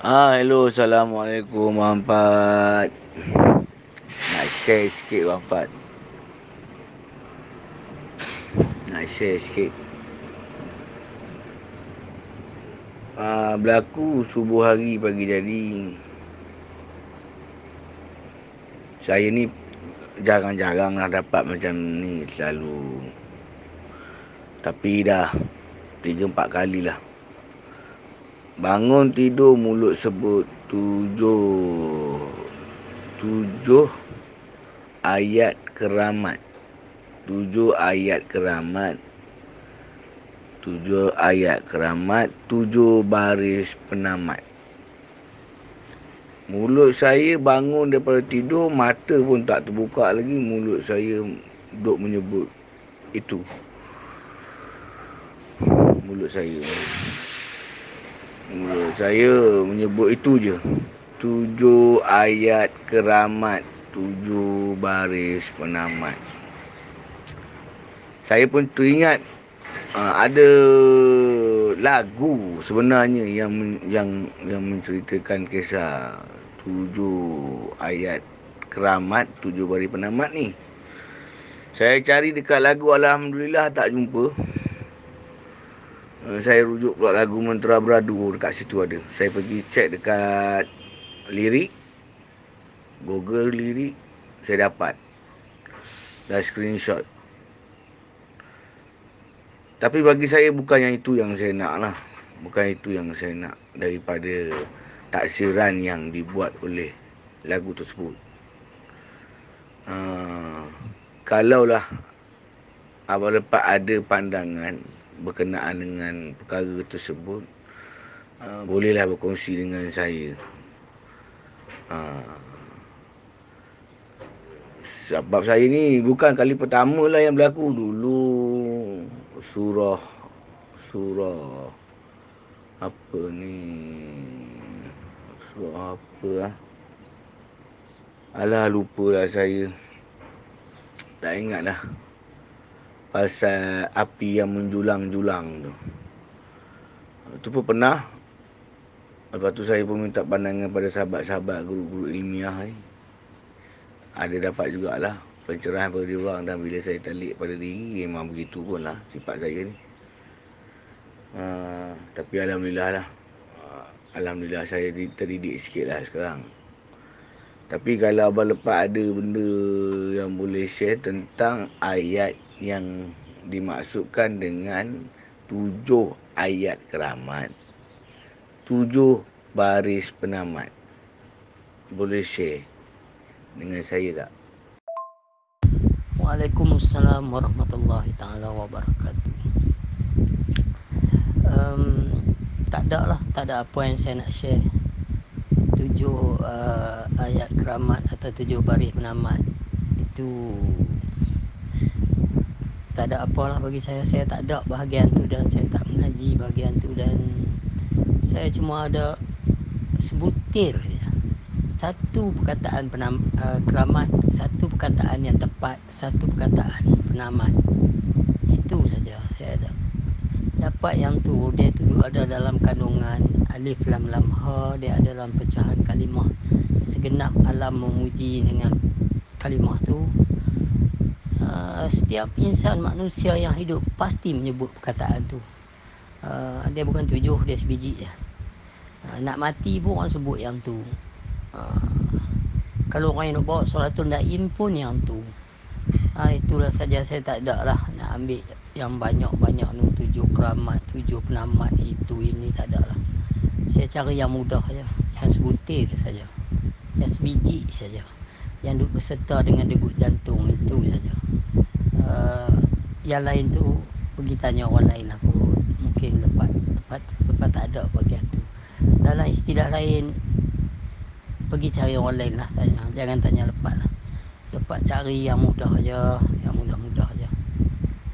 Hello, Assalamualaikum Wafat. Nak share sikit Wafat. Nak share sikit. Berlaku subuh hari pagi tadi. Saya ni jarang-jarang lah dapat macam ni selalu. Tapi dah 3-4 kali lah. Bangun tidur mulut sebut tujuh ayat keramat. 7 ayat keramat. 7 ayat keramat, 7 baris penamat. Mulut saya bangun daripada tidur, mata pun tak terbuka lagi, mulut saya duk menyebut itu. Mulut saya menyebut itu je. 7 ayat keramat, 7 baris penamat. Saya pun teringat ada lagu sebenarnya yang menceritakan kisah 7 ayat keramat, 7 baris penamat ni. Saya cari dekat lagu, alhamdulillah tak jumpa. Saya rujuk pula lagu Mentera Beradu, dekat situ ada. Saya pergi cek dekat lirik, Google lirik, saya dapat. Dah screenshot. Tapi bagi saya bukan yang itu yang saya nak lah. Bukan itu yang saya nak daripada taksiran yang dibuat oleh lagu tersebut. Kalaulah Abang Lepas ada pandangan berkenaan dengan perkara tersebut, bolehlah berkongsi dengan saya. Sebab saya ni bukan kali pertama lah yang berlaku. Dulu surah apa ni, surah apa lah, alah lupa lah saya, tak ingat dah. Pasal api yang menjulang-julang tu, itu pun pernah. Lepas tu saya pun minta pandangan pada sahabat-sahabat guru-guru ilmiah ni. Ada dapat jugalah pencerahan pada dia orang. Dan bila saya telik pada diri, memang begitu pun lah sifat saya ni. Tapi alhamdulillah lah. Alhamdulillah saya terdidik sikit lah sekarang. Tapi kalau Abang Lepas ada benda yang boleh share tentang ayat yang dimaksudkan dengan 7 ayat keramat, 7 baris penamat, boleh share dengan saya tak? Waalaikumsalam warahmatullahi ta'ala wabarakatuh. Tak ada apa yang saya nak share. 7 ayat keramat atau 7 baris penamat itu tak ada apalah bagi saya. Saya tak ada bahagian tu dan saya tak mengaji bahagian tu, dan saya cuma ada sebutir je. Satu perkataan keramat, satu perkataan yang tepat, satu perkataan penamat. Itu saja saya ada dapat. Yang tu dia tu ada dalam kandungan alif lam lam ha, dia ada dalam pecahan kalimah. Segenap alam memuji dengan kalimah tu. Setiap insan manusia yang hidup pasti menyebut perkataan tu. Dia bukan 7, dia sebiji je. Nak mati pun orang sebut yang tu. Kalau orang yang nak bawa solatul daim pun yang tu. Itulah saja. Saya tak ada lah nak ambil yang banyak-banyak ni, 7 keramat, 7 penamat, itu ini tak ada lah. Saya cari yang mudah saja, yang sebutir saja, yang sebiji saja, yang duduk berserta dengan degup jantung, itu saja. Yang lain tu pergi tanya orang lain lah kot. Mungkin lepas tak ada bagian tu. Dalam istilah lain, pergi cari orang lain lah tanya. Jangan tanya Lepas lah. Lepas cari yang mudah aja, yang mudah-mudah aja.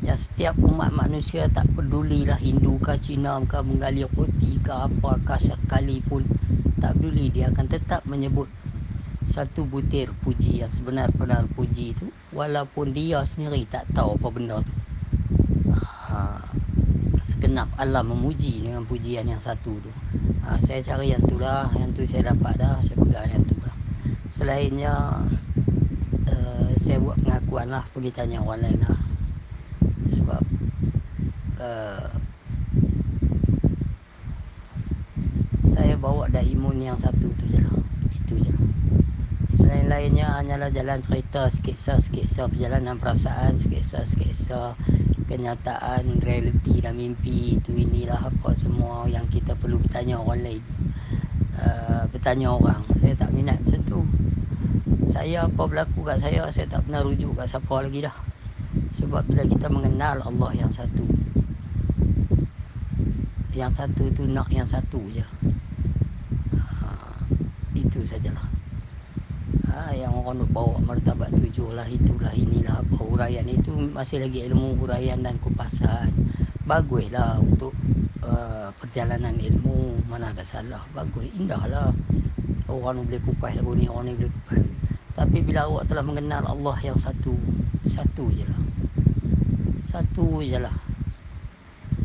Yang setiap umat manusia, tak pedulilah Hindu ke Cina ke menggali roti ke apakah sekalipun, tak peduli, dia akan tetap menyebut satu butir puji yang sebenar-benar puji itu, walaupun dia sendiri tak tahu apa benda tu. Segenap alam memuji dengan pujian yang satu tu. Saya cari yang tu lah, yang tu saya dapat dah, saya pegang yang tu lah. Selainnya saya buat pengakuan lah, pergi tanya orang lain lah. Sebab saya bawa dah imun yang satu tu je lah. Itu je lah. Selain-lainnya hanyalah jalan cerita, sketsa perjalanan perasaan, sketsa kenyataan, realiti dan mimpi. Itu inilah apa semua yang kita perlu bertanya orang lain. Bertanya orang. Saya tak minat macam tu. Saya apa berlaku kat saya tak pernah rujuk kat siapa lagi dah. Sebab bila kita mengenal Allah yang satu, yang satu tu nak yang satu je. Itu sajalah. Yang orang nak bawa martabat 7 lah, itulah, inilah, apa huraian itu masih lagi ilmu huraian dan kupasan. Baguslah untuk perjalanan ilmu, mana ada salah. Bagus, indah lah. Orang boleh kupas lagu ni, orang ni boleh kupas. Tapi bila awak telah mengenal Allah yang satu, satu je lah. Satu je lah.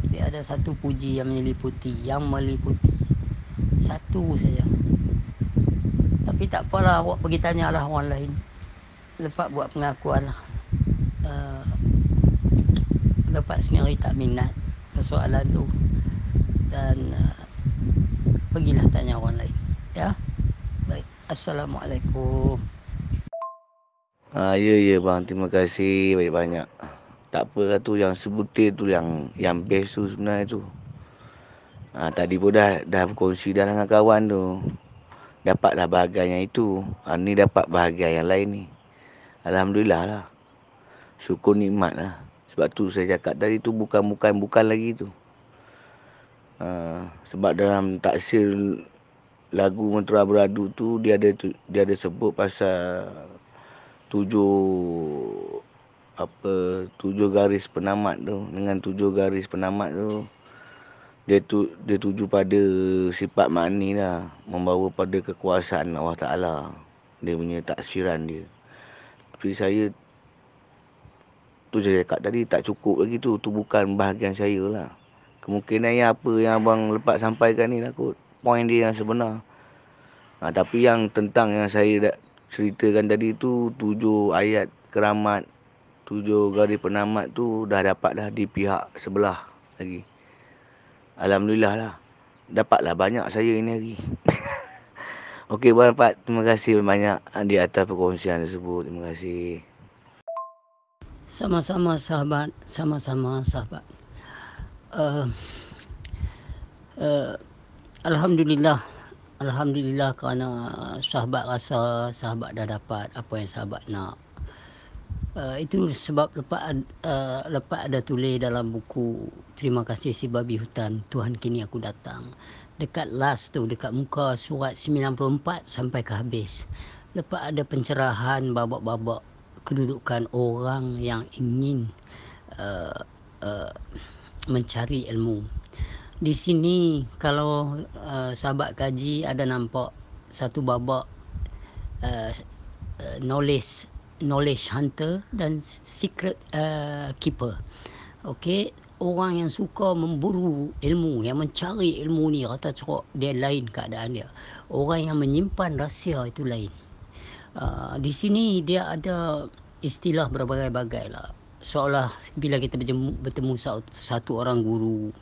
Dia ada satu puji yang meliputi. Satu saja. Tapi tak apalah, awak pergi tanyalah orang lain. Lepas buat pengakuan lah. Lepas sendiri tak minat persoalan tu. Dan pergilah tanya orang lain. Ya. Baik. Assalamualaikum. Ya bang, terima kasih banyak-banyak. Tak apa lah tu, yang sebutir tu yang best tu sebenarnya tu. Tadi pun dah berkongsi dah dengan kawan tu. Dapatlah bahagian yang itu. Ni dapat bahagian yang lain ni. Alhamdulillah lah. Syukur nikmat lah. Sebab tu saya cakap tadi tu bukan lagi tu. Sebab dalam taksir lagu Mentera Beradu tu dia ada sebut pasal 7 garis penamat tu. Dengan 7 garis penamat tu dia tuju pada sifat makni lah, membawa pada kekuasaan Allah Ta'ala. Dia punya taksiran dia. Tapi saya tu saya cakap tadi tak cukup lagi tu. Tu bukan bahagian saya lah. Kemungkinan yang apa yang abang lepas sampaikan ni lah kot, poin dia yang sebenar. Tapi yang tentang yang saya dah ceritakan tadi tu, 7 ayat keramat, 7 garis penamat tu dah dapat dah di pihak sebelah lagi. Alhamdulillah lah. Dapatlah banyak saya ini hari. Okey Abang Pat, terima kasih banyak di atas perkongsian tersebut. Terima kasih. Sama-sama sahabat. Alhamdulillah kerana sahabat rasa sahabat dah dapat apa yang sahabat nak. Itu sebab lepas ada tulis dalam buku Terima Kasih Si Babi Hutan, Tuhan Kini Aku Datang. Dekat last tu, dekat muka surat 94 sampai ke habis. Lepas ada pencerahan babak-babak kedudukan orang yang ingin mencari ilmu. Di sini kalau sahabat kaji ada nampak satu babak knowledge hunter dan secret keeper. Okey, orang yang suka memburu ilmu, yang mencari ilmu ni, kata cerok, dia lain keadaan dia. Orang yang menyimpan rahsia itu lain. Di sini dia ada istilah berbagai-bagai lah. Seolah bila kita bertemu satu orang guru,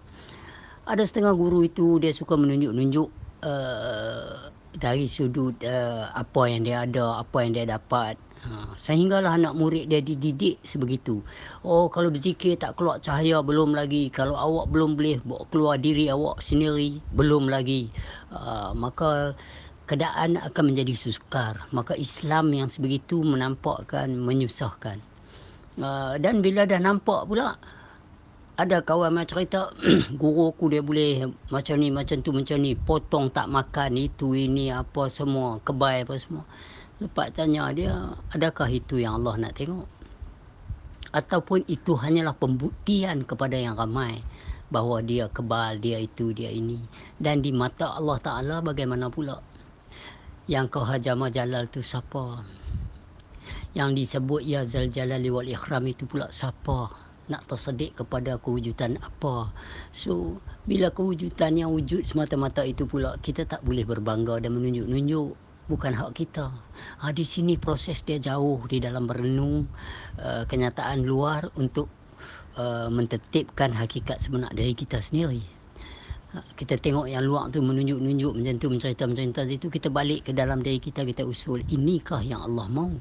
ada setengah guru itu dia suka menunjuk-nunjuk dari sudut apa yang dia ada, apa yang dia dapat. Sehinggalah anak murid dia dididik sebegitu. Oh, kalau berzikir tak keluar cahaya, belum lagi. Kalau awak belum boleh bawa keluar diri awak sendiri, belum lagi. Maka keadaan akan menjadi sukar. Maka Islam yang sebegitu menampakkan menyusahkan. Dan bila dah nampak pula, ada kawan macam cerita, guru aku dia boleh macam ni, macam tu, macam ni, potong tak makan, itu, ini, apa semua, kebal apa semua. Lepas tanya dia, adakah itu yang Allah nak tengok? Ataupun itu hanyalah pembuktian kepada yang ramai bahawa dia kebal, dia itu, dia ini. Dan di mata Allah Ta'ala bagaimana pula? Yang kau hajama jalal tu siapa? Yang disebut ya zal jalali wal ikhram itu pula siapa? nak tersedik kepada kewujudan apa. So bila kewujudan yang wujud semata-mata itu pula, kita tak boleh berbangga dan menunjuk-nunjuk, bukan hak kita. Di sini proses dia jauh di dalam merenung kenyataan luar untuk mentertibkan hakikat sebenar dari kita sendiri. Kita tengok yang luar tu menunjuk-nunjuk macam tu, mencerita-mencerita itu, kita balik ke dalam diri kita, kita usul, inikah yang Allah mahu?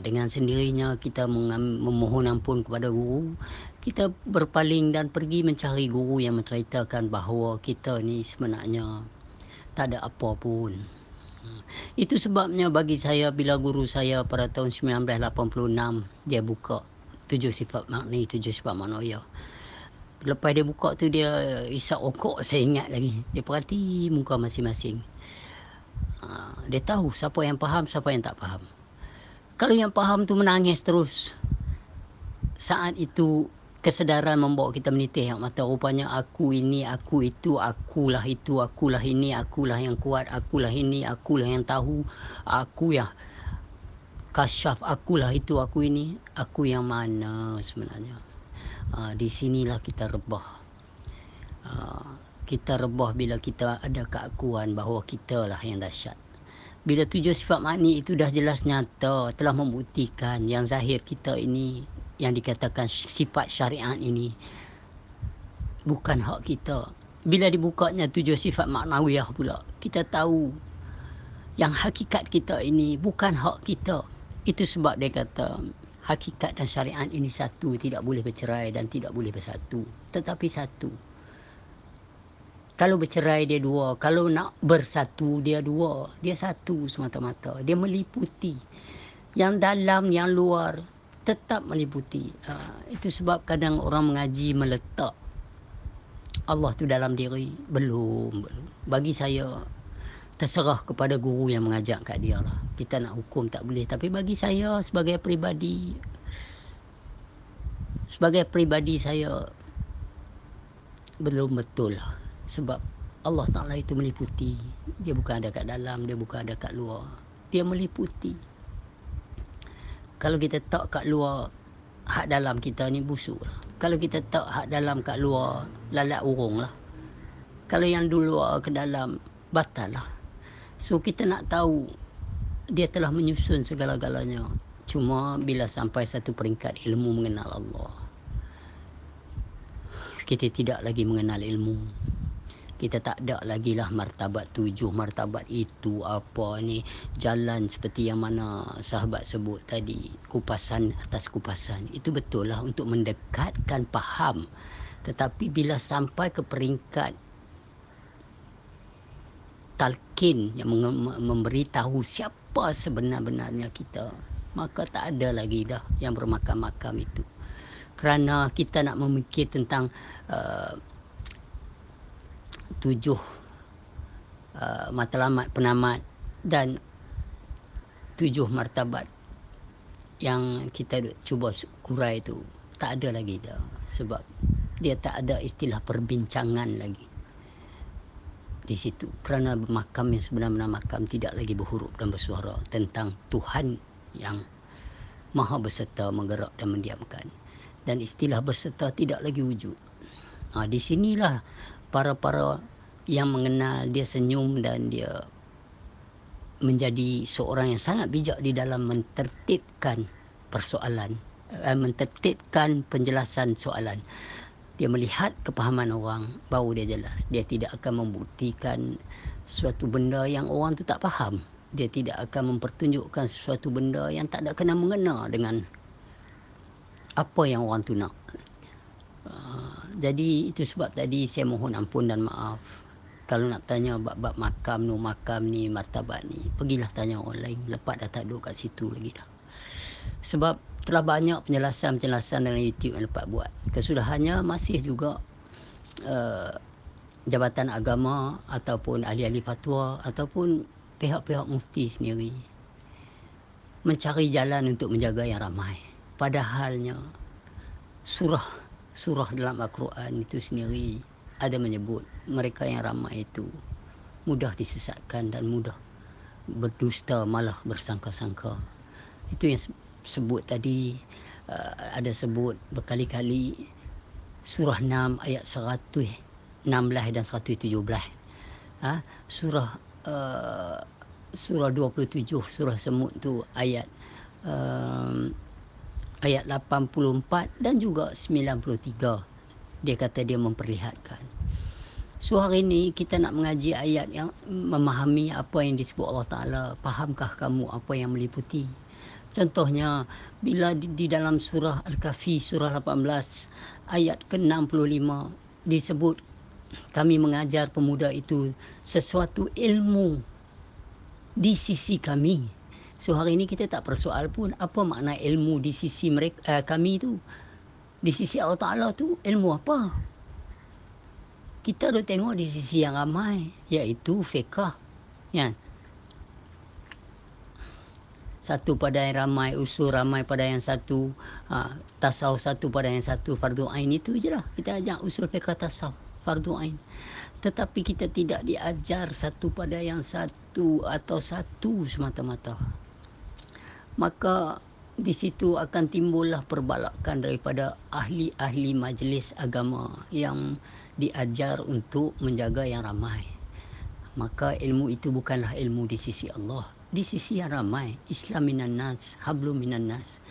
Dengan sendirinya kita memohon ampun kepada guru, kita berpaling dan pergi mencari guru yang menceritakan bahawa kita ni sebenarnya tak ada apa pun. Itu sebabnya bagi saya, bila guru saya pada tahun 1986 dia buka 7 sifat makni, 7 sifat manusia. Lepas dia buka tu, dia isap rokok, saya ingat lagi. Dia perhati muka masing-masing. Dia tahu siapa yang faham, siapa yang tak faham. Kalau yang faham tu menangis terus, saat itu kesedaran membawa kita menitih mata. Rupanya aku ini, aku itu, akulah itu, akulah ini, akulah yang kuat, akulah ini, akulah yang tahu, aku yang kasyaf, akulah itu, aku ini, aku yang mana sebenarnya. Di sinilah kita rebah. Kita rebah bila kita ada keakuan bahawa kita lah yang dahsyat. Bila 7 sifat makni itu dah jelas nyata, telah membuktikan yang zahir kita ini, yang dikatakan sifat syariat ini, bukan hak kita. Bila dibukanya 7 sifat maknawiyah pula, kita tahu yang hakikat kita ini bukan hak kita. Itu sebab dia kata hakikat dan syariat ini satu, tidak boleh bercerai dan tidak boleh bersatu, tetapi satu. Kalau bercerai dia dua, kalau nak bersatu dia dua, dia satu semata-mata. Dia meliputi yang dalam, yang luar, tetap meliputi. Itu sebab kadang orang mengaji meletak Allah tu dalam diri. Belum. Bagi saya, terserah kepada guru yang mengajak kat dia lah. Kita nak hukum tak boleh. Tapi bagi saya sebagai peribadi saya belum betul lah. Sebab Allah Ta'ala itu meliputi. Dia bukan ada kat dalam, dia bukan ada kat luar. Dia meliputi. Kalau kita tak kat luar, hak dalam kita ni busuk lah. Kalau kita tak hak dalam kat luar, lalat urung lah. Kalau yang di luar ke dalam, batal lah. So kita nak tahu dia telah menyusun segala-galanya. Cuma bila sampai satu peringkat ilmu mengenal Allah, kita tidak lagi mengenal ilmu. Kita tak ada lagi lah martabat 7, martabat itu, apa ni, jalan seperti yang mana sahabat sebut tadi, kupasan atas kupasan. Itu betul lah untuk mendekatkan faham. Tetapi bila sampai ke peringkat talqin yang memberitahu siapa sebenar-benarnya kita, maka tak ada lagi dah yang bermakam-makam itu. Kerana kita nak memikir tentang 7 matlamat penamat dan 7 martabat yang kita cuba kurai tu, tak ada lagi dah. Sebab dia tak ada istilah perbincangan lagi di situ. Kerana makam yang sebenar-benar makam tidak lagi berhuruf dan bersuara tentang Tuhan yang maha berserta, menggerak dan mendiamkan. Dan istilah berserta tidak lagi wujud. Di sinilah para yang mengenal dia senyum dan dia menjadi seorang yang sangat bijak di dalam mentertibkan persoalan, mentertibkan penjelasan soalan. Dia melihat kepahaman orang, baru dia jelas. Dia tidak akan membuktikan suatu benda yang orang tu tak faham. Dia tidak akan mempertunjukkan sesuatu benda yang tak ada kena mengena dengan apa yang orang tu nak. Jadi itu sebab tadi saya mohon ampun dan maaf. Kalau nak tanya bab-bab makam ni, martabat ni, pergilah tanya orang lain. Lepas dah tak duduk kat situ lagi dah. Sebab telah banyak penjelasan-penjelasan dalam YouTube yang lepas buat. Kesudahannya masih juga jabatan agama ataupun ahli-ahli fatwa ataupun pihak-pihak mufti sendiri mencari jalan untuk menjaga yang ramai. Padahalnya surah dalam Al-Quran itu sendiri ada menyebut mereka yang ramai itu mudah disesatkan dan mudah berdusta, malah bersangka-sangka. Itu yang sebut tadi, ada sebut berkali-kali surah 6 ayat 116 dan 117. Surah surah 27 surah Semut tu ayat ayat 84 dan juga 93. Dia kata dia memperlihatkan. So hari ini kita nak mengaji ayat yang memahami apa yang disebut Allah Ta'ala. Fahamkah kamu apa yang meliputi? Contohnya, bila di dalam surah Al-Kahfi, surah 18, ayat ke-65, disebut, kami mengajar pemuda itu sesuatu ilmu di sisi kami. So hari ini kita tak persoal pun apa makna ilmu di sisi mereka, kami tu. Di sisi Allah Ta'ala tu ilmu apa? Kita dah tengok di sisi yang ramai, iaitu fiqh. Ya. Satu pada yang ramai, usul ramai pada yang satu, tasawuf satu pada yang satu, fardu ain, itu je lah. Kita ajak usul fiqh tasawuf, fardu ain. Tetapi kita tidak diajar satu pada yang satu atau satu semata-mata. Maka di situ akan timbullah perbalakan daripada ahli-ahli majlis agama yang diajar untuk menjaga yang ramai. Maka ilmu itu bukanlah ilmu di sisi Allah, di sisi yang ramai. Islam minan nas, hablum minan nas.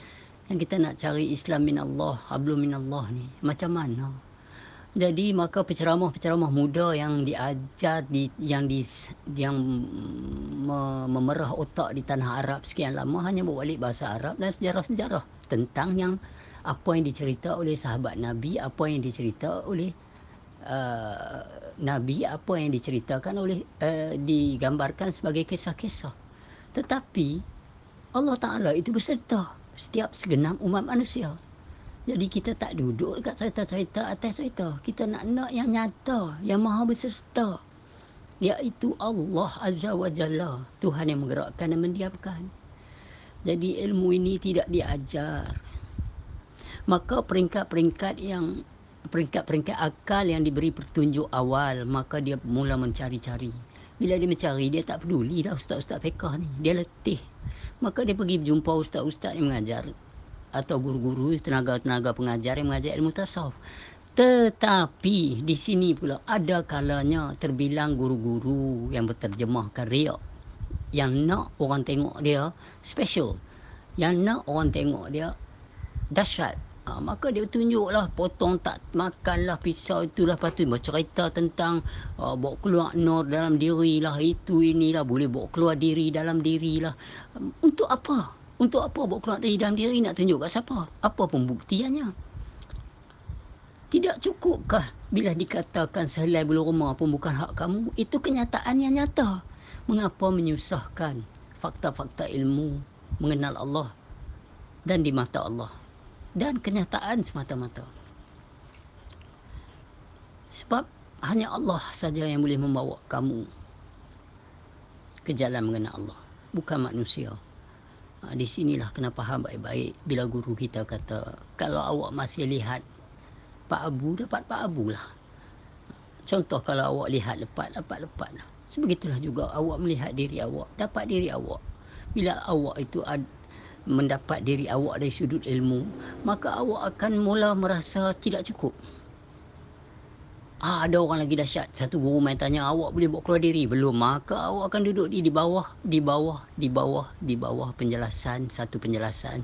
Yang kita nak cari Islam minallah, hablum minallah ni macam mana? Jadi maka penceramah-penceramah muda yang diajar yang memerah otak di tanah Arab sekian lama hanya berbalik bahasa Arab dan sejarah-sejarah tentang yang apa yang dicerita oleh sahabat Nabi, apa yang dicerita oleh Nabi, apa yang diceritakan oleh digambarkan sebagai kisah-kisah. Tetapi Allah Ta'ala itu berserta setiap segenap umat manusia. Jadi kita tak duduk dekat cerita-cerita atas cerita. Kita nak yang nyata, yang maha berserta, iaitu Allah Azza wa Jalla, Tuhan yang menggerakkan dan mendiamkan. Jadi ilmu ini tidak diajar. Maka peringkat-peringkat akal yang diberi petunjuk awal, maka dia mula mencari-cari. Bila dia mencari, dia tak peduli dah ustaz-ustaz fiqh ni. Dia letih. Maka dia pergi berjumpa ustaz-ustaz yang mengajar, atau guru-guru, tenaga-tenaga pengajar yang mengajar ilmu tasawuf. Tetapi di sini pula ada kalanya terbilang guru-guru yang berterjemahkan riak, yang nak orang tengok dia special, yang nak orang tengok dia dahsyat. Maka dia tunjuklah, potong tak makanlah pisau itulah, lepas tu bercerita tentang bawa keluar nur dalam diri lah, itu inilah, boleh bawa keluar diri dalam diri lah. Untuk apa? Untuk apa bawa keluar dari dalam diri? Nak tunjuk kat siapa? Apa pembuktiannya? Tidak cukupkah bila dikatakan sehelai bulu rumah pun bukan hak kamu? Itu kenyataan yang nyata. Mengapa menyusahkan fakta-fakta ilmu mengenal Allah dan di mata Allah dan kenyataan semata-mata? Sebab hanya Allah saja yang boleh membawa kamu ke jalan mengenal Allah, bukan manusia. Di sinilah kena faham baik-baik bila guru kita kata, kalau awak masih lihat Pak Abu, dapat Pak Abu lah. Contoh, kalau awak lihat lepat, dapat lepat lah. Sebegitulah juga awak melihat diri awak, dapat diri awak. Bila awak itu mendapat diri awak dari sudut ilmu, maka awak akan mula merasa tidak cukup. Ada orang lagi dahsyat. Satu guru main tanya, awak boleh bawa keluar diri? Belum. Maka awak akan duduk di bawah penjelasan, satu penjelasan,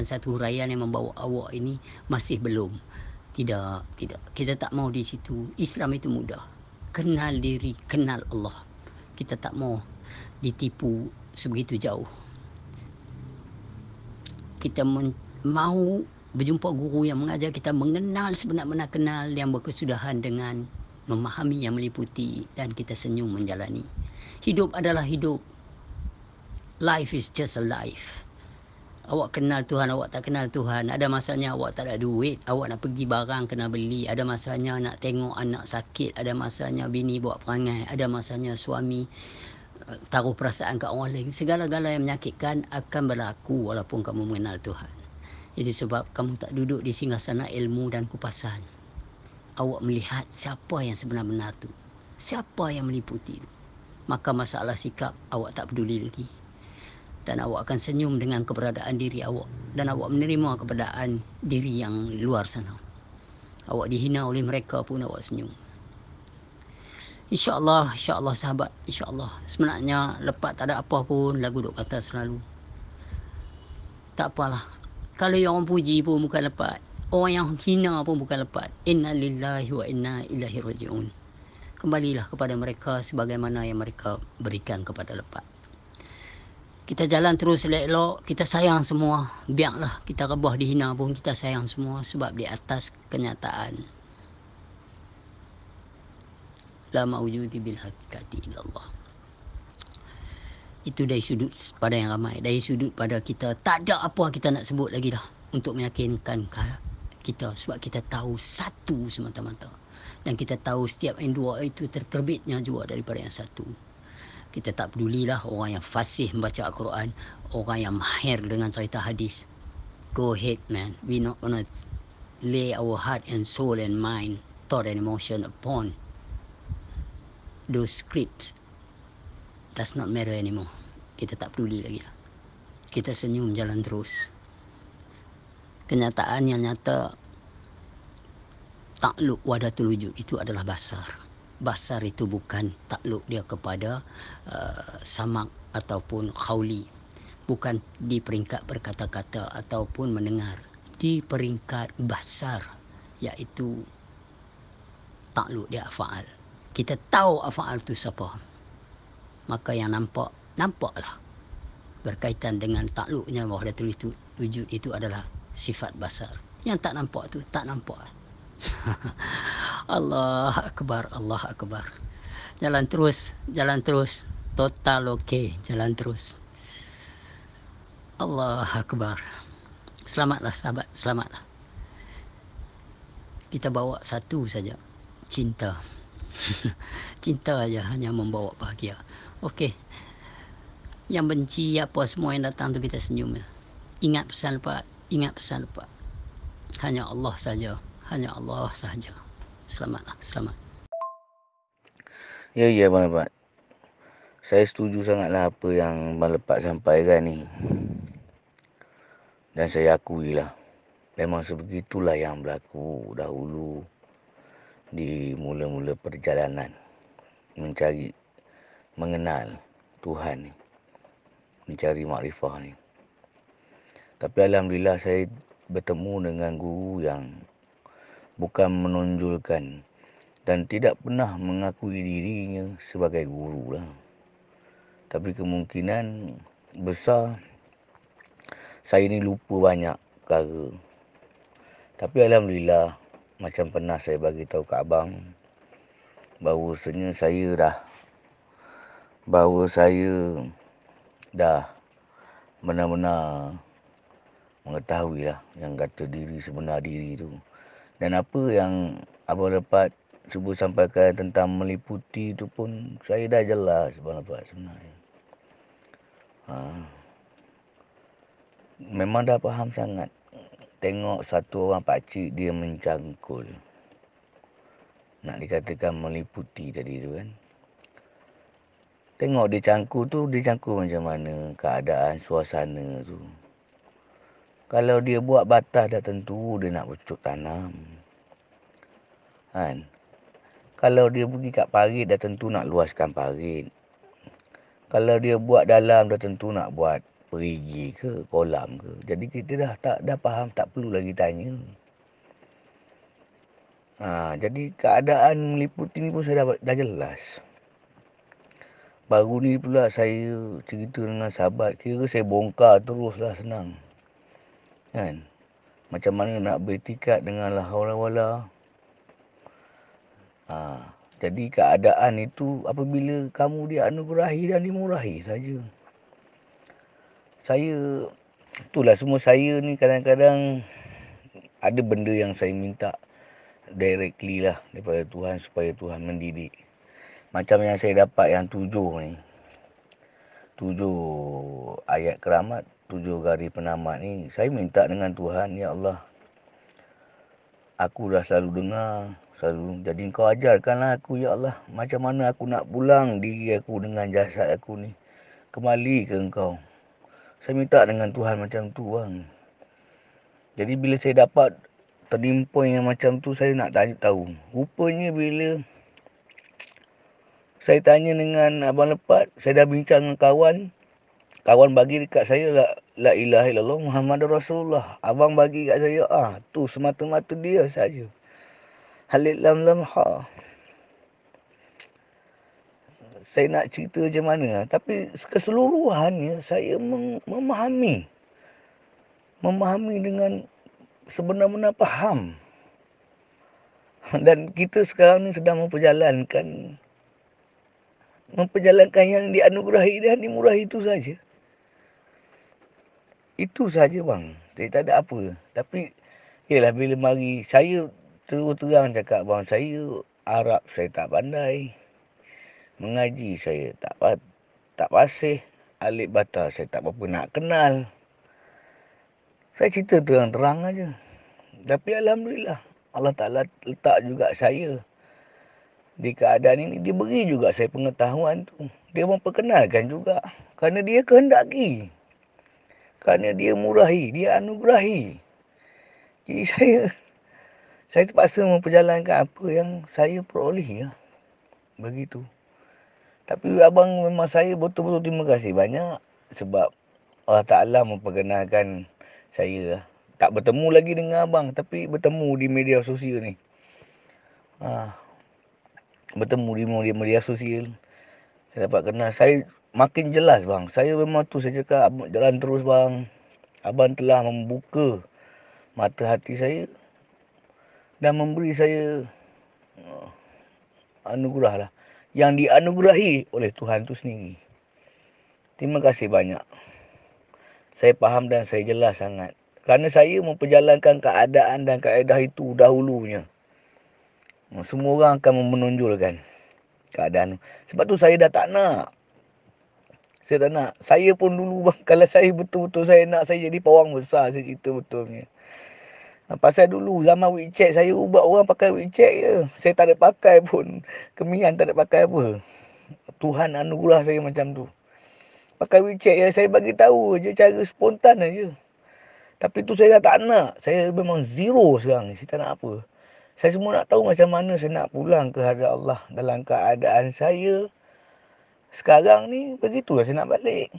satu huraian yang membawa awak ini masih belum. Tidak. Kita tak mau di situ. Islam itu mudah. Kenal diri, kenal Allah. Kita tak mau ditipu sebegitu jauh. Kita mau berjumpa guru yang mengajar kita mengenal sebenar-benar kenal, yang berkesudahan dengan memahami yang meliputi, dan kita senyum menjalani. Hidup adalah hidup. Life is just a life. Awak kenal Tuhan, awak tak kenal Tuhan. Ada masanya awak tak ada duit, awak nak pergi barang kena beli. Ada masanya nak tengok anak sakit. Ada masanya bini buat perangai. Ada masanya suami taruh perasaan kat orang lain. Segala-gala yang menyakitkan akan berlaku walaupun kamu mengenal Tuhan. Jadi sebab kamu tak duduk di singgasana ilmu dan kupasan, awak melihat siapa yang sebenar-benar tu, siapa yang meliputi tu, maka masalah sikap awak tak peduli lagi. dan awak akan senyum dengan keberadaan diri awak, dan awak menerima keberadaan diri yang luar sana. Awak dihina oleh mereka pun awak senyum. InsyaAllah sahabat, insyaAllah. Sebenarnya lepas tak ada apa pun, lagu duk kata selalu, tak apalah. Kalau yang orang puji pun bukan lepas, orang yang hina pun bukan lepas. Inna lillahi wa inna ilaihi raji'un. Kembalilah kepada mereka sebagaimana yang mereka berikan kepada lepas. Kita jalan terus elok-elok, kita sayang semua. Biarlah kita rebah dihina pun kita sayang semua, sebab di atas kenyataan la mawjudi bil hakikati illallah. Itu dari sudut pada yang ramai. Dari sudut pada kita, tak ada apa kita nak sebut lagi dah untuk meyakinkan kita, sebab kita tahu satu semata-mata. Dan kita tahu setiap yang dua itu terterbitnya juga daripada yang satu. Kita tak pedulilah orang yang fasih membaca Al-Quran, orang yang mahir dengan cerita hadis. Go ahead, man. We not gonna lay our heart and soul and mind, thought and emotion upon those scripts. Does not matter anymore. Kita tak peduli lagi lah. Kita senyum jalan terus. Kenyataan yang nyata, takluk wahdatul wujud itu adalah basar. Basar itu bukan takluk dia kepada samak ataupun khawli. Bukan di peringkat berkata-kata ataupun mendengar. Di peringkat basar, iaitu takluk dia afa'al. Kita tahu afa'al itu siapa. Maka yang nampaklah. Berkaitan dengan takluknya wahdatul wujud itu adalah sifat basar. Yang tak nampak tu tak nampak. Allah Akbar, Allah Akbar. Jalan terus, total okey, jalan terus. Allah Akbar. Selamatlah sahabat, selamatlah. Kita bawa satu saja, cinta. Cinta aja hanya membawa bahagia. Okey. Yang benci apa semua yang datang tu kita senyum. Ingat pesan lepas, ingat pesan lepas. Hanya Allah saja, hanya Allah sahaja. Selamatlah, selamat. Ya, Abang Lepat. Saya setuju sangatlah apa yang Abang Lepat sampaikan ni. Dan saya akuilah, memang sebegitulah yang berlaku dahulu di mula-mula perjalanan mencari, mengenal Tuhan ni, mencari makrifah ni. Tapi Alhamdulillah saya bertemu dengan guru yang bukan menonjolkan dan tidak pernah mengakui dirinya sebagai guru lah. Tapi kemungkinan besar saya ni lupa banyak perkara. Tapi Alhamdulillah, macam pernah saya bagi tahu kat abang, bahawasanya saya dah benar-benar mengetahui lah yang kata diri sebenar diri tu. Dan apa yang Abang Lepat cuba sampaikan tentang meliputi tu pun saya dah jelas Abang Lepat sebenarnya. Memang dah faham sangat. Tengok satu orang pakcik dia mencangkul. Nak dikatakan meliputi tadi tu kan. Tengok dia cangkul tu, dia cangkul macam mana keadaan suasana tu. Kalau dia buat batas dah tentu dia nak bercocok tanam. Kan? Kalau dia pergi kat parit dah tentu nak luaskan parit. Kalau dia buat dalam dah tentu nak buat perigi ke, kolam ke. Jadi kita dah faham, tak perlu lagi tanya. Jadi keadaan meliputi ni pun saya dah jelas. Baru ni pula saya cerita dengan sahabat, kira saya bongkar teruslah senang. Kan? Macam mana nak beritikat dengan la haula wala. Jadi keadaan itu apabila kamu dianugerahi dan dimurahi saja. Itulah semua saya ni kadang-kadang ada benda yang saya minta directly lah daripada Tuhan supaya Tuhan mendidik. Macam yang saya dapat yang 7 ni. 7 ayat keramat, 7 garis penamat ni. Saya minta dengan Tuhan, ya Allah, aku dah selalu dengar, jadi Engkau ajarkanlah aku, ya Allah, macam mana aku nak pulang diri aku dengan jasad aku ni kembali ke Engkau. Saya minta dengan Tuhan macam tu bang. Jadi bila saya dapat turning point yang macam tu, saya nak tanya tahu. Rupanya bila saya tanya dengan Abang Lepat, saya dah bincang dengan kawan. Kawan bagi dekat saya la ilaha illallah Muhammadur Rasulullah. Abang bagi kat saya, tu semata-mata dia saja. Halil lam lam ha. Saya nak cerita macam mana, tapi keseluruhannya saya memahami dengan sebenar-benar faham. Dan kita sekarang ni sedang memperjalankan yang dianugerahi dan dimurahi itu saja. Itu saja bang. Saya tak ada apa. Tapi yalah, bila mari saya terus terang cakap bang, saya Arab saya tak pandai. Mengaji saya tak fasih. Alif bata saya tak berapa nak kenal. Saya cerita terang-terang aja. Tapi alhamdulillah Allah Taala letak juga saya di keadaan ini. Dia beri juga saya pengetahuan tu. Dia memperkenalkan juga. Kerana dia kehendaki. Kerana dia murahi, dia anugerahi. Jadi saya terpaksa memperjalankan apa yang saya peroleh ya. Begitu. Tapi abang, memang saya betul-betul terima kasih banyak sebab Allah Ta'ala memperkenalkan saya. Tak bertemu lagi dengan abang, tapi bertemu di media sosial ni. Bertemu di media sosial. Saya dapat kenal. Saya makin jelas bang. Saya memang tu saya cakap, jalan terus bang. Abang telah membuka mata hati saya dan memberi saya anugerah lah. Yang dianugerahi oleh Tuhan tu sendiri. Terima kasih banyak. Saya faham dan saya jelas sangat. Kerana saya memperjalankan keadaan dan kaedah itu dahulunya. Semua orang akan menonjolkan keadaan. Sebab tu saya dah tak nak. Saya tak nak. Saya pun dulu bang, kalau saya betul-betul saya nak, saya jadi pawang besar. Saya cerita betulnya. Pasal dulu zaman WeChat, saya ubah orang pakai WeChat je. Saya tak ada pakai pun. Kemian tak ada pakai apa. Tuhan anugerah saya macam tu. Pakai WeChat je, saya bagi tahu je cara spontan aja. Tapi tu saya dah tak nak. Saya memang zero sekarang ni. Saya tak nak apa. Saya semua nak tahu macam mana saya nak pulang ke hadirat Allah. Dalam keadaan saya sekarang ni, begitulah saya nak balik.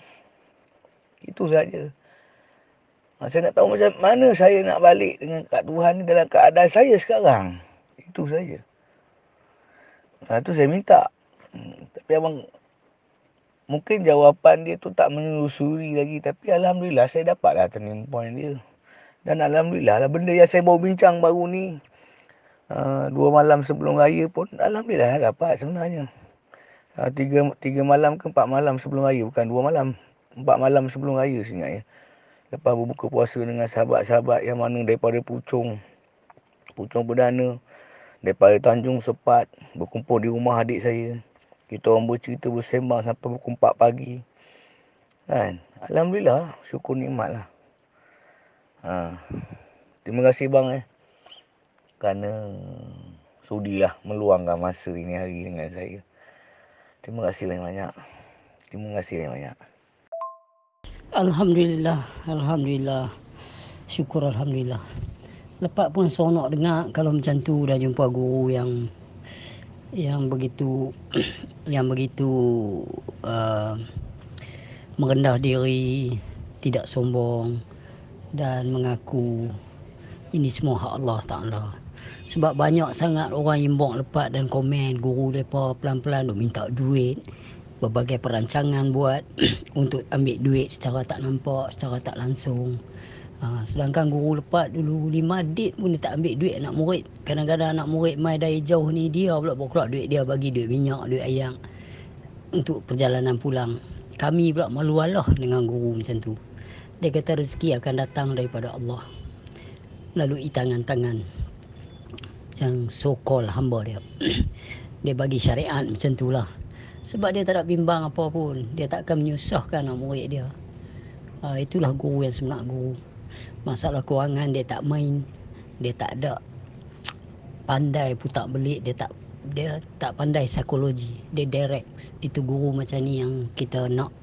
Itu saja. Saya nak tahu macam mana saya nak balik dengan kat Tuhan ni dalam keadaan saya sekarang. Itu saja. Itu saya minta. Tapi abang, mungkin jawapan dia tu tak menelusuri lagi. Tapi alhamdulillah saya dapatlah turning point dia. Dan alhamdulillah lah, benda yang saya baru bincang baru ni, 2 malam sebelum raya pun, alhamdulillah dah dapat sebenarnya. 3 malam ke 4 malam sebelum raya. Bukan 2 malam. 4 malam sebelum raya sebenarnya. Lepas berbuka puasa dengan sahabat-sahabat yang mana daripada Puchong Perdana, daripada Tanjung Sepat, berkumpul di rumah adik saya. Kita orang bercerita, bersembang sampai pukul 4 pagi. Kan? Alhamdulillah, syukur nikmat lah. Terima kasih bang kerana sudilah meluangkan masa ini hari dengan saya. Terima kasih banyak-banyak. Terima kasih banyak-banyak. Alhamdulillah. Syukur alhamdulillah. Lepas pun seronok dengar kalau macam tu dah jumpa guru yang begitu merendah diri, tidak sombong dan mengaku ini semua hak Allah Ta'ala. Sebab banyak sangat orang inbox Lepat dan komen guru mereka pelan-pelan duk minta duit, berbagai perancangan buat untuk ambil duit secara tak nampak, secara tak langsung. Sedangkan guru Lepat dulu 5 dit pun dia tak ambil duit anak murid. Kadang-kadang anak murid mai dari jauh ni, dia pula bawa keluar duit dia, bagi duit minyak, duit ayam untuk perjalanan pulang. Kami pula malu Allah dengan guru macam tu. Dia kata rezeki akan datang daripada Allah melalui tangan-tangan yang so-called hamba dia. Dia bagi syariat macam tu lah. Sebab dia tak ada bimbang apa pun. Dia tak akan menyusahkan anak murid dia. Itulah guru yang sebenar guru. Masalah kewangan dia tak main. Dia tak ada pandai putar belit. Dia tak pandai psikologi. Dia direct. Itu guru macam ni yang kita nak.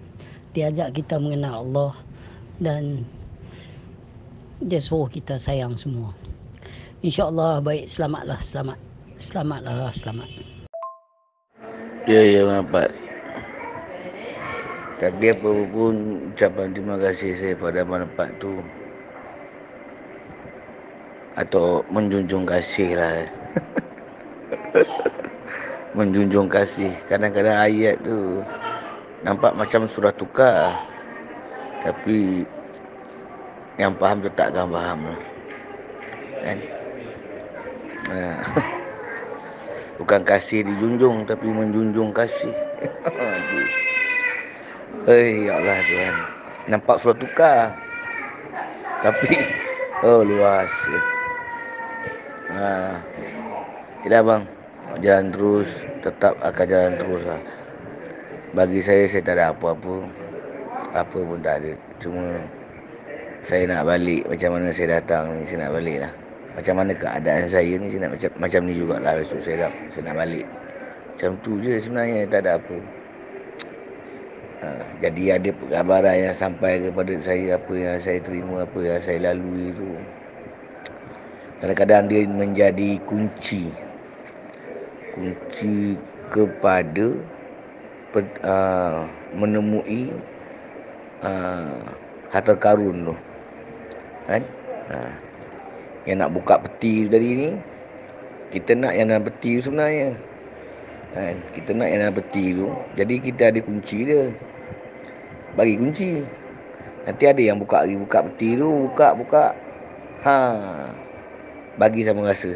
Dia ajak kita mengenal Allah. dan dia suruh kita sayang semua. InsyaAllah baik, selamatlah. Ya, nampak. Tapi apa pun ucapan terima kasih saya pada Abang Lepat tu, atau menjunjung kasih lah. Menjunjung kasih. Kadang-kadang ayat tu nampak macam surah tukar, tapi yang faham tu takkan faham lah. Kan? Bukan kasih dijunjung, tapi menjunjung kasih. Hei, ya Allah Tuhan. Nampak surah tukar, tapi luas. Tidak bang, jalan terus, tetap akan jalan terus lah. Bagi saya tak ada apa-apa. Apa pun tak ada. Cuma saya nak balik macam mana saya datang ni, saya nak balik lah. Macam mana keadaan saya ni, saya nak macam ni jugalah besok saya nak balik. Macam tu je sebenarnya, tak ada apa. Jadi ada perkabaran yang sampai kepada saya, apa yang saya terima, apa yang saya lalui tu. Kadang-kadang dia menjadi kunci kepada menemui harta karun tu. Kan? Yang nak buka peti tadi ni, kita nak yang dalam peti tu sebenarnya. Kan? Kita nak yang dalam peti tu. Jadi kita ada kunci dia. Bagi kunci. Nanti ada yang buka peti tu, buka. Bagi sama rasa.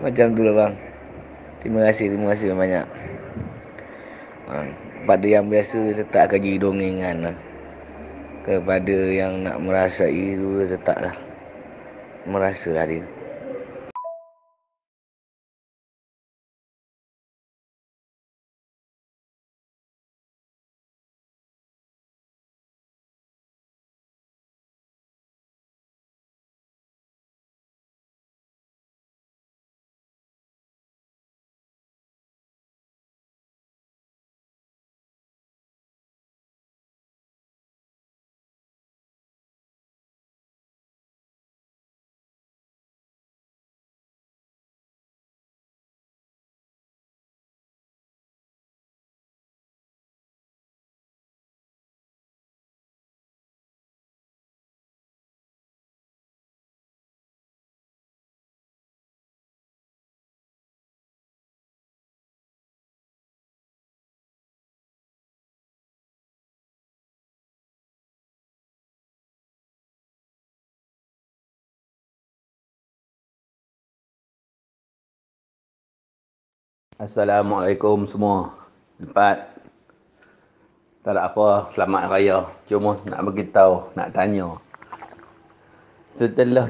Macam tu lah bang. Terima kasih banyak. Pada yang biasa tetap akan jadi dongengan lah. Kepada yang nak merasai tu, tetaplah merasalah dia. Assalamualaikum semua. Lepas tak ada apa, selamat raya. Cuma nak beritahu, nak tanya. Setelah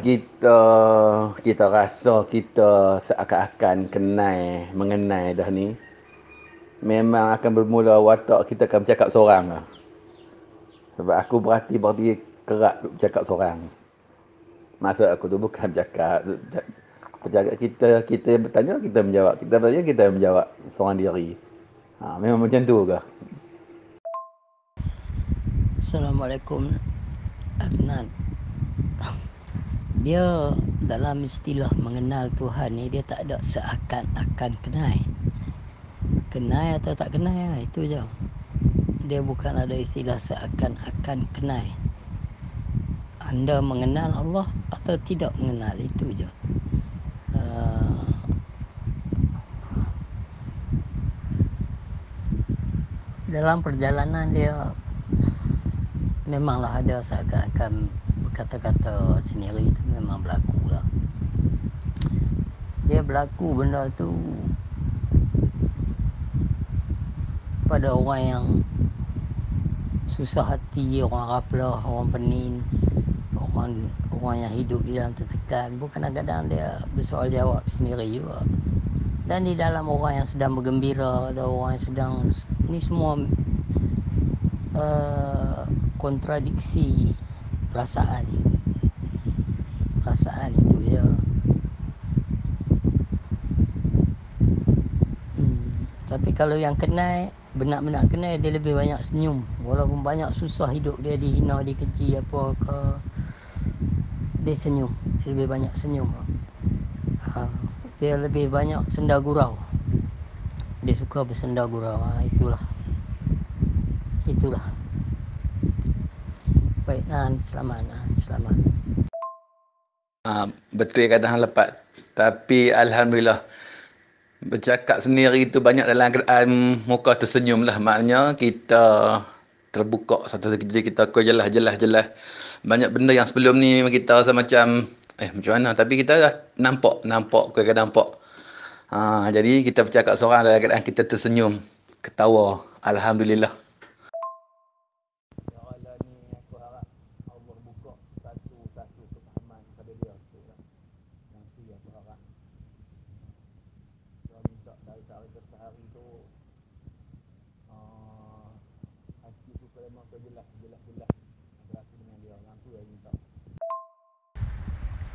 kita rasa kita seakan-akan mengenai dah ni, memang akan bermula watak kita akan bercakap seorang lah. Sebab aku berhati kerak bercakap seorang. Maksud aku tu bukan bercakap kita bertanya, kita menjawab. Kita bertanya, kita menjawab seorang diri. Memang macam tu ke? Assalamualaikum Adnan. Dia dalam istilah mengenal Tuhan ni, dia tak ada seakan-akan kenal. Kenal atau tak kenal, itu je. Dia bukan ada istilah seakan-akan kenal. Anda mengenal Allah atau tidak mengenal, itu je. Dalam perjalanan dia memanglah ada seakan-akan berkata-kata sendiri, itu memang berlaku lah. Dia berlaku benda tu pada orang yang susah hati, orang raplah, orang penin, orang yang hidup di dalam tertekan. Kadang-kadang dia bersoal jawab sendiri juga. Dan di dalam orang yang sedang bergembira, ada orang yang sedang, ni semua kontradiksi perasaan itu je. Tapi kalau yang kenal, benak-benak kenal dia lebih banyak senyum. Walaupun banyak susah hidup dia, dihina, dikeji apa ke, dia senyum. Dia lebih banyak senyum. Dia lebih banyak senda gurau. Dia suka bersenda gurau. Itulah. Baik Nan, selamat Nan, selamat. Betul kata hang lepas. Tapi alhamdulillah bercakap sendiri tu banyak dalam keadaan muka tersenyum lah. Maknanya kita terbuka satu kita kau jelas. Banyak benda yang sebelum ni kita rasa macam macam mana, tapi kita dah nampak kau nampak. Jadi kita bercakap seorang dalam keadaan kita tersenyum, ketawa. Alhamdulillah. Ya Allah, ni aku harap Allah buka satu kefahaman pada dia tu lah. Yang tu yang aku harap. Saya minta dari sehari ke sehari tu hati tu memang jelas berlaku dengan dia. Yang tu yang minta.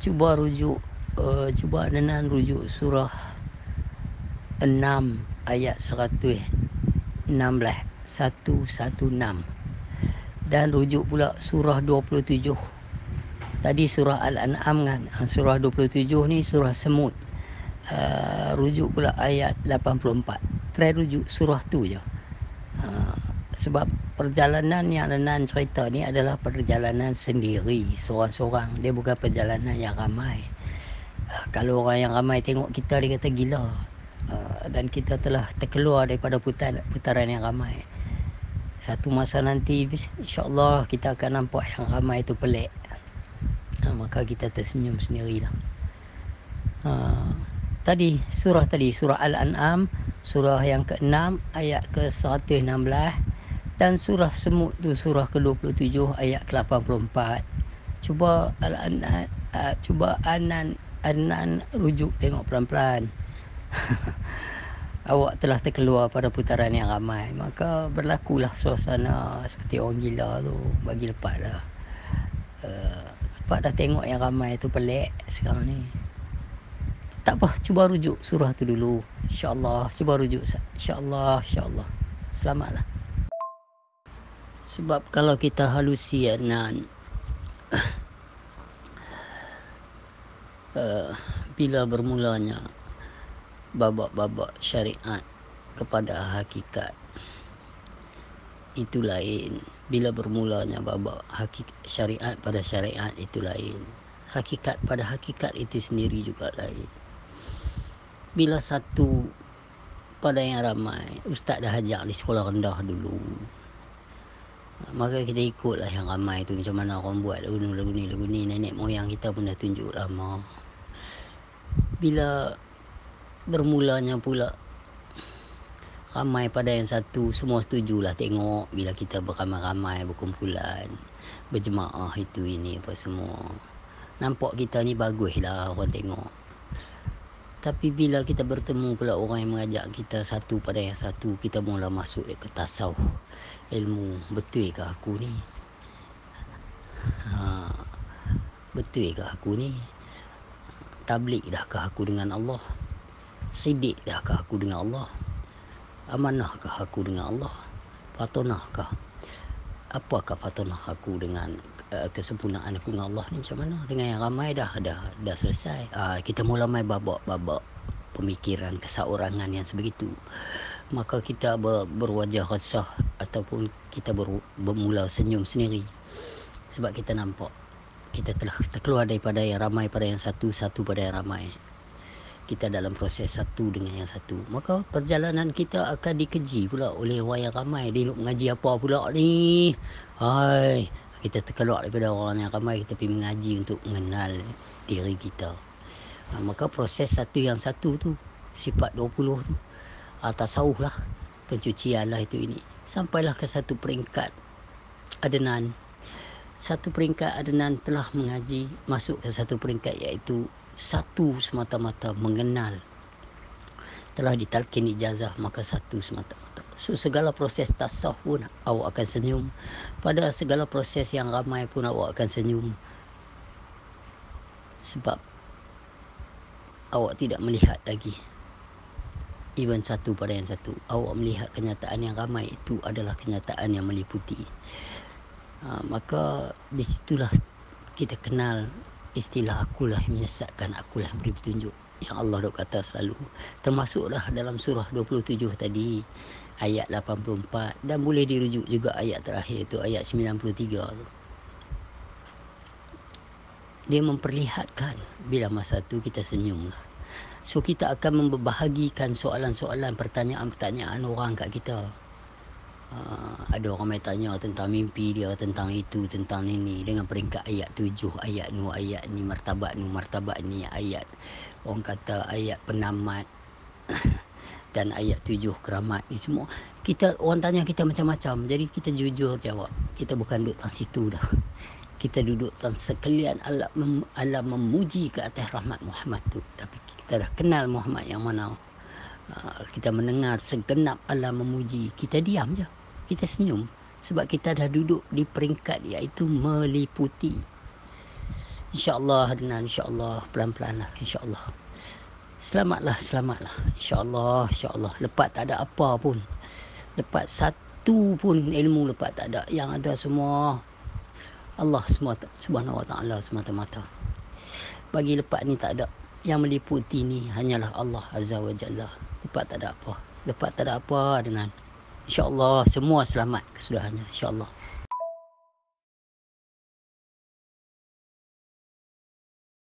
Cuba Nan rujuk surah 6 ayat 116 dan rujuk pula surah 27. Tadi surah Al-An'am kan, surah 27 ni surah Semut. Rujuk pula ayat 84. Try rujuk surah tu je. Sebab perjalanan yang Nan cerita ni adalah perjalanan sendiri, seorang-seorang. Dia bukan perjalanan yang ramai. Kalau orang yang ramai tengok kita, dia kata gila. Dan kita telah terkeluar daripada putaran yang ramai. Satu masa nanti insya-Allah kita akan nampak yang ramai itu pelik. Maka kita tersenyum sendirilah. Tadi surah Al-An'am, surah yang ke-6 ayat ke-116, dan surah Semut tu surah ke-27 ayat ke-84. Cuba Anan rujuk tengok pelan-pelan. Awak telah terkeluar pada putaran yang ramai, maka berlakulah suasana seperti orang gila tu. Bagi lepas lah. Lepas dah tengok yang ramai tu pelik sekarang ni. Tak apa, cuba rujuk surah tu dulu. InsyaAllah, cuba rujuk. InsyaAllah. Selamatlah. Sebab kalau kita halusi Anan, bila bermulanya babak-babak syariat kepada hakikat, itu lain. Bila bermulanya babak syariat pada syariat, itu lain. Hakikat pada hakikat itu sendiri juga lain. Bila satu pada yang ramai, ustaz dah ajak di sekolah rendah dulu, maka kita ikutlah yang ramai tu. Macam mana orang buat lagu ni, nenek moyang kita pun dah tunjuk lama. Bila bermulanya pula ramai pada yang satu, semua setujulah tengok. Bila kita beramai-ramai, berkumpulan, berjemaah itu ini apa semua, nampak kita ni baguslah orang tengok. Tapi bila kita bertemu pula orang yang mengajak kita satu pada yang satu, kita mula masuk ke tasawuf, ilmu. Betul ke aku ni? Betul ke aku ni? Tabligh dah ke aku dengan Allah? Sidik dah ke aku dengan Allah? Amanah ke aku dengan Allah? Fatonah ke? Apakah fatonah aku dengan kesempurnaan aku dengan Allah ni macam mana? Dengan yang ramai dah selesai. Kita mula main babak-babak pemikiran keseorangan yang sebegitu. Maka kita berwajah resah ataupun kita bermula senyum sendiri. Sebab kita nampak kita telah terkeluar daripada yang ramai pada yang satu pada yang ramai. Kita dalam proses satu dengan yang satu. Maka perjalanan kita akan dikeji pula oleh orang yang ramai. Dia nak mengaji apa pula ni? Kita terkeluar daripada orang yang ramai, kita pergi mengaji untuk mengenal diri kita. Maka proses satu yang satu tu, sifat 20 tu, tasawuf lah, pencucian lah itu ini. Sampailah ke satu peringkat Adnan. Satu peringkat Adnan telah mengaji, masuk ke satu peringkat iaitu satu semata-mata mengenal. Telah ditalkin ijazah, maka satu semata-mata. So segala proses tasawuf pun awak akan senyum. Pada segala proses yang ramai pun awak akan senyum. Sebab awak tidak melihat lagi even satu pada yang satu. Awak melihat kenyataan yang ramai itu adalah kenyataan yang meliputi. Maka di situlah kita kenal istilah akulah yang menyesatkan, akulah yang beri petunjuk, yang Allah dok kata selalu. Termasuklah dalam surah 27 tadi, ayat 84, dan boleh dirujuk juga ayat terakhir tu, ayat 93 tu. Dia memperlihatkan bila masa tu kita senyumlah. So kita akan membahagikan soalan-soalan, pertanyaan-pertanyaan orang kat kita. Ada orang main tanya tentang mimpi dia, tentang itu, tentang ini, dengan peringkat ayat 7, ayat ni, martabat ni, ayat orang kata ayat penamat dan ayat 7 keramat ni semua. Orang tanya kita macam-macam, jadi kita jujur jawab. Kita bukan duduk dalam situ dah. Kita duduk dalam sekalian alam memuji ke atas rahmat Muhammad tu. Tapi kita dah kenal Muhammad yang mana. Kita mendengar segenap alam memuji, kita diam je, kita senyum, sebab kita dah duduk di peringkat iaitu meliputi. InsyaAllah Adnan, insyaAllah, pelan-pelan lah, insyaAllah. Selamatlah, insyaAllah. Lepas tak ada apa pun, lepas satu pun ilmu lepas tak ada. Yang ada semua Allah Subhanahu Wa Taala semata-mata. Bagi lepas ni tak ada. Yang meliputi ni hanyalah Allah Azza wa Jalla. Lepas tak ada apa. Adnan. InsyaAllah semua selamat kesudahannya, insyaAllah.